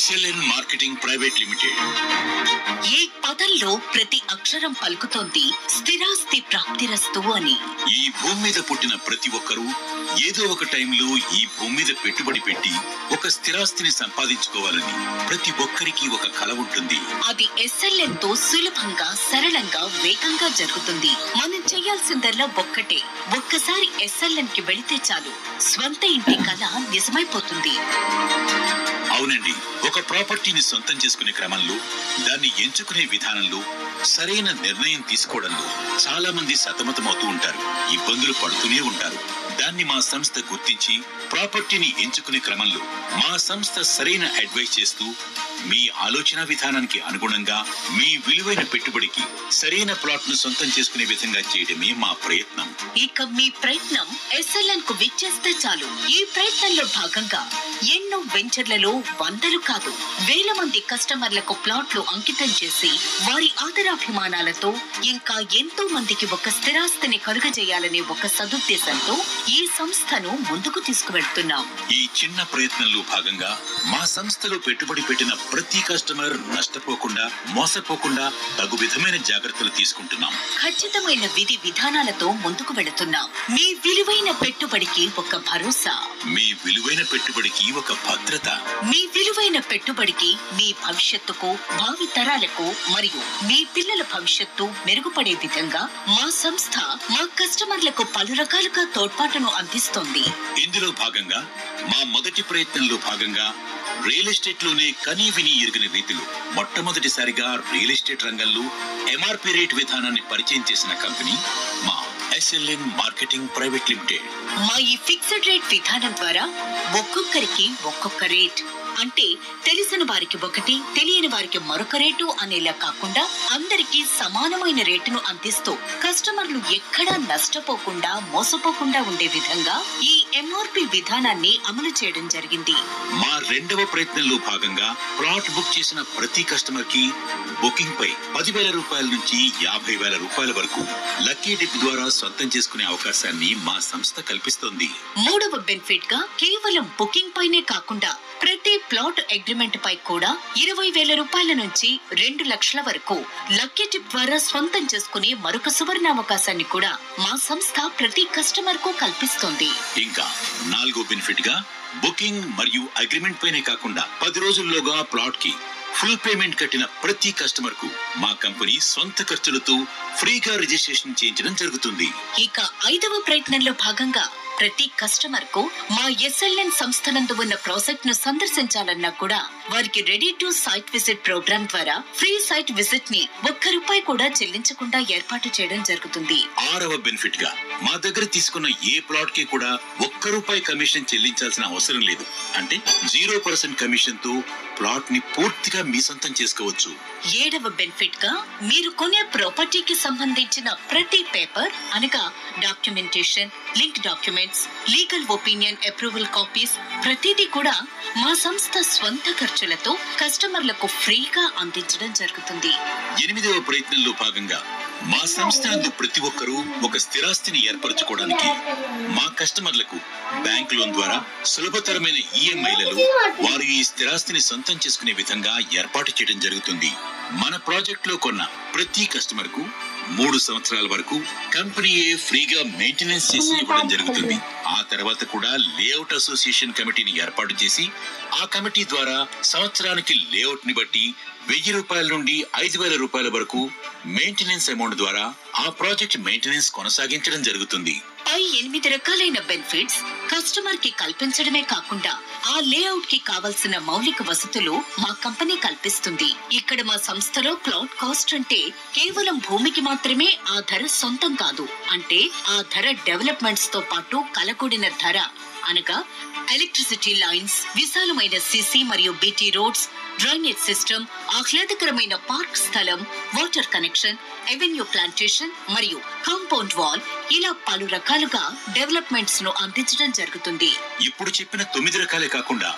SLN marketing private limited. ఈ పదంలో ప్రతి అక్షరం పలుకుతోంది స్థిరాస్తి ప్రాప్తిరస్తు అని. ఈ భూమి మీద పుట్టిన ప్రతి ఒక్కరూ ఏదో ఒక టైంలో ఈ భూమి మీద పెట్టుబడి పెట్టి ఒక స్థిరాస్తిని సంపాదించుకోవాలని ప్రతి ఒక్కరికి ఒక కల ఉంటుంది. అది SLN తో సులభంగా, సరళంగా, వేగంగా జరుగుతుంది. మనం చేయాల్సిందల్లా ఒక్కటే, ఒక్కసారి SLN కి వెళితే చాలు, స్వంత ఇంటి కల నిజమైపోతుంది. అవునండి, ఒక ప్రాపర్టీని సొంతం చేసుకునే క్రమంలో, దాన్ని ఎంచుకునే విధానంలో, సరైన నిర్ణయం తీసుకోవడంలో చాలా మంది సతమతమవుతూ ఉంటారు, ఇబ్బందులు పడుతూనే ఉంటారు. దాన్ని మా సంస్థ గుర్తించి ప్రాపర్టీని ఎంచుకునే క్రమంలో మా సంస్థ సరైన అడ్వైస్ చేస్తూ మీ ఆలోచన విధానానికి అనుగుణంగా మీ విలువైన పెట్టుబడికి సరైన ప్లాట్ ను సొంతం చేసుకునే విధంగా చేయడమే మా ప్రయత్నం. ఇక మీ ప్రయత్నం SLN కు విచ్చేస్తే చాలు. ఈ ప్రయత్నంలో భాగంగా ఎన్నో వెంచర్లలో వందలు కాదు, వేల మంది కస్టమర్లకు ప్లాట్లు అంకితం చేసి వారి ఆదరాభిమానాలతో ఇంకా ఎంతో మందికి ఒక స్థిరాస్తిని కలుగజేయాలనే ఒక సదుద్దేశంతో ఈ సంస్థను ముందుకు తీసుకువెళ్తున్నాం. ఈ చిన్న ప్రయత్నంలో భాగంగా మా సంస్థలో పెట్టుబడి పెట్టిన ప్రతి కస్టమర్ నష్టపోకుండా, మోసపోకుండా తగు విధమైన జాగ్రత్తలు తీసుకుంటున్నాం. ఖచ్చితమైన విధి విధానాలతో ముందుకు వెళుతున్నాం. మీ విలువైన పెట్టుబడికి ఒక భరోసా, మీ విలువైన పెట్టుబడికి ఒక భద్రత, మీ విలువైన పెట్టుబడికి మీ భవిష్యత్తుకు, భావి తరాలకు మరియు మీ పిల్లల భవిష్యత్తు మెరుగుపడే విధంగా మా సంస్థ మా కస్టమర్లకు పలు రకాలుగా తోడ్పాటును అందిస్తోంది. ఇందులో భాగంగా మా మొదటి ప్రయత్నంలో భాగంగా రియల్ ఎస్టేట్ లోనే కనీ విని ఎరుగిన రీతిలో మొట్టమొదటిసారిగా రియల్ ఎస్టేట్ రంగంలో MRP రేట్ విధానాన్ని పరిచయం చేసిన కంపెనీ మా SLN మార్కెటింగ్ ప్రైవేట్ లిమిటెడ్. మా ఈ ఫిక్స్డ్ రేట్ విధానం ద్వారా ఒక్కొక్కరికి ఒక్కొక్క రేట్, అంటే తెలిసిన వారికి ఒకటి, తెలియని వారికి మరొక రేటు అనేలా కాకుండా అందరికీ సమానమైన రేటును అందిస్తూ కస్టమర్లు ఎక్కడా నష్టపోకుండా, మోసపోకుండా ఉండే విధంగా ఈ MRP విధానాన్ని అమలు చేయడం జరిగింది. మా రెండవ ప్రయత్నంలో భాగంగా ప్లాట్ బుక్ చేసిన ప్రతి కస్టమర్ కి బుకింగ్ పై 10,000 రూపాయల నుంచి 50,000 రూపాయల వరకు లక్కీ డిప్ ద్వారా సొంతం చేసుకునే అవకాశాన్ని మా సంస్థ కల్పిస్తోంది. మూడవ బెనిఫిట్ గా కేవలం బుకింగ్ పైనే కాకుండా ప్రతి ప్లాట్ అగ్రిమెంట్ పై కూడా 20,000 రూపాయల నుంచి 2 లక్షల వరకు లక్కీ టిప్ ద్వారా స్వంతం చేసుకునే మరొక సువర్ణావకాశాన్ని కూడా మా సంస్థ ప్రతి కస్టమర్ కు కల్పిస్తోంది. ఇంకా నాలుగో బెనిఫిట్ గా బుకింగ్ మరియు అగ్రిమెంట్ పైనే కాకుండా 10 రోజుల్లోగా ప్లాట్ కి ఫుల్ పేమెంట్ కట్టిన ప్రతి కస్టమర్ కు మా కంపెనీ సొంత ఖర్చులతో ఫ్రీగా రిజిస్ట్రేషన్ చేయించడం జరుగుతుంది. ఇక ఐదవ ప్రయత్నంలో భాగంగా ప్రతి కస్టమర్ కు మా SLN సంస్థ నందు ఉన్న ప్రాజెక్ట్ ను సందర్శించాలన్నా కూడా వారికి ready to site visit program ద్వారా ఫ్రీ సైట్ విజిట్ ని ₹1 కూడా చెల్లించకుండా ఏర్పాటు చేయడం జరుగుతుంది. ఆరవ బెనిఫిట్ గా మా దగ్గర తీసుకున్న ఏ ప్లాట్ కి కూడా ₹1 కమిషన్ చెల్లించాల్సిన అవసరం లేదు. అంటే 0% కమిషన్ తో ప్లాట్ ని పూర్తిగా మీ సొంతం చేసుకోవచ్చు. ఏడవ బెనిఫిట్ గా మీరు కొనే ప్రాపర్టీకి సంబంధించిన ప్రతి పేపర్ అనగా documentation, link documents, legal opinion approval copies ప్రతిదీ కూడా మా సంస్థ స్వంత ఖర్చులతో కస్టమర్లకు ఫ్రీగా అందించడం జరుగుతుంది. ఎనిమిదవ ప్రయత్నంలో భాగంగా మా సంస్థ నందు ప్రతి ఒక్కరూ ఒక స్థిరాస్తిని ఏర్పరచుకోవడానికి మా కస్టమర్లకు బ్యాంక్ లోన్ ద్వారా సులభతరమైన EMIలలో వారు ఈ స్థిరాస్తిని సొంతం చేసుకునే విధంగా ఏర్పాటు చేయడం జరుగుతుంది. మన ప్రాజెక్ట్ లో కొన్న ప్రతి కస్టమర్ కు 3 సంవత్సరాల వరకు కంపెనీయే ఫ్రీగా మెయింటెనెన్స్ చేసి ఇవ్వడం జరుగుతుంది. ఆ తర్వాత కూడా లేఅవుట్ అసోసియేషన్ కమిటీని ఏర్పాటు చేసి ఆ కమిటీ ద్వారా సంవత్సరానికి లేఅవుట్ ని బట్టి ₹1,000 నుండి ₹5,000 వరకు మెయింటెనెన్స్ అమౌంట్ ద్వారా ఆ ప్రాజెక్ట్ మెయింటెనెన్స్ కొనసాగించడం జరుగుతుంది. పై 8 రకాలైన బెనిఫిట్స్ కస్టమర్ కి కల్పించడమే కాకుండా ఆ లేఅవుట్ కి కావలసిన మౌలిక వసతులు మా కంపెనీ కల్పిస్తుంది. ఇక్కడ మా సంస్థలో ప్లాట్ కాస్ట్ అంటే కేవలం భూమికి మాత్రమే ఆ ధర సొంతం కాదు, అంటే ఆ ధర డెవలప్మెంట్స్ తో పాటు కలకూడిన ధర అనగా ఎలక్ట్రిసిటీ లైన్స్, విశాలమైన CC మరియు BT రోడ్స్, డ్రైనేజ్ సిస్టమ్, ఆహ్లాదకరమైన పార్క్ స్థలం, వాటర్ కనెక్షన్, ఎవెన్యూ ప్లాంటేషన్ మరియు కాంపౌండ్ వాల్, ఇలా పలు రకాలుగా డెవలప్మెంట్స్ ను అందించడం జరుగుతుంది. ఇప్పుడు చెప్పిన 9 రకాలే కాకుండా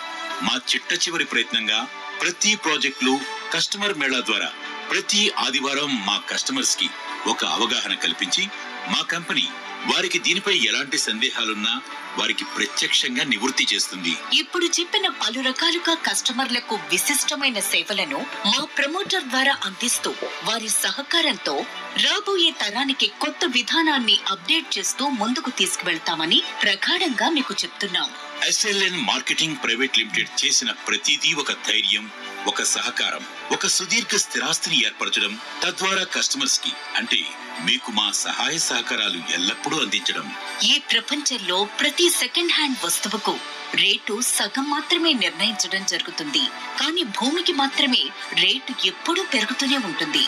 మా చిట్ట చివరి ప్రయత్నంగా ప్రతి ప్రాజెక్టులు కస్టమర్ మేళా ద్వారా ప్రతి ఆదివారం మా కస్టమర్స్ కి ఒక అవగాహన కల్పించి మా కంపెనీ వారికి దీనిపై ఎలాంటి సందేహాలున్నా వారికి ప్రత్యక్షంగా నివృత్తి చేస్తుంది. ఇప్పుడు చెప్పిన పలు రకాలుగా కస్టమర్లకు విశిష్టమైన సేవలను మా ప్రమోటర్ ద్వారా అందిస్తూ వారి సహకారంతో రాబోయే తరానికి కొత్త విధానాన్ని అప్డేట్ చేస్తూ ముందుకు తీసుకువెళ్తామని ప్రగాఢంగా మీకు చెప్తున్నాం. SLN మార్కెటింగ్ ప్రైవేట్ లిమిటెడ్ చేసిన ప్రతిదీ ఒక ధైర్యం, ఒక సహకారం, ఒక సుదీర్ఘ స్థిరాస్తిని ఏర్పరచడం, తద్వారా కస్టమర్స్ కి అంటే మీకు మా సహాయ సహకారాలు ఎల్లప్పుడూ అందించడం. ఈ ప్రపంచంలో ప్రతి సెకండ్ హ్యాండ్ వస్తువుకు రేటు సగం మాత్రమే నిర్ణయించడం జరుగుతుంది. కానీ భూమికి మాత్రమే రేటు ఎప్పుడూ పెరుగుతూనే ఉంటుంది.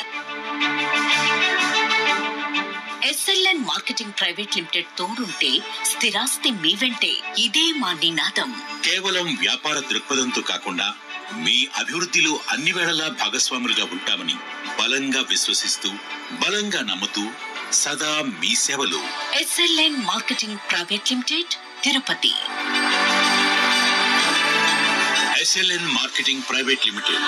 SLN మార్కెటింగ్ ప్రైవేట్ లిమిటెడ్ తోడుంటే స్థిరాస్తి మీ వెంటే. ఇదే మా నినాదం. కేవలం వ్యాపార దృక్పథంతో కాకుండా మీ అభివృద్ధిలో అన్ని వేళలా భాగస్వాములుగా ఉంటామని బలంగా విశ్వసిస్తూ, బలంగా నమ్ముతూ సదా మీ సేవలో. SLN marketing private limited, Tirupati. SLN marketing private limited.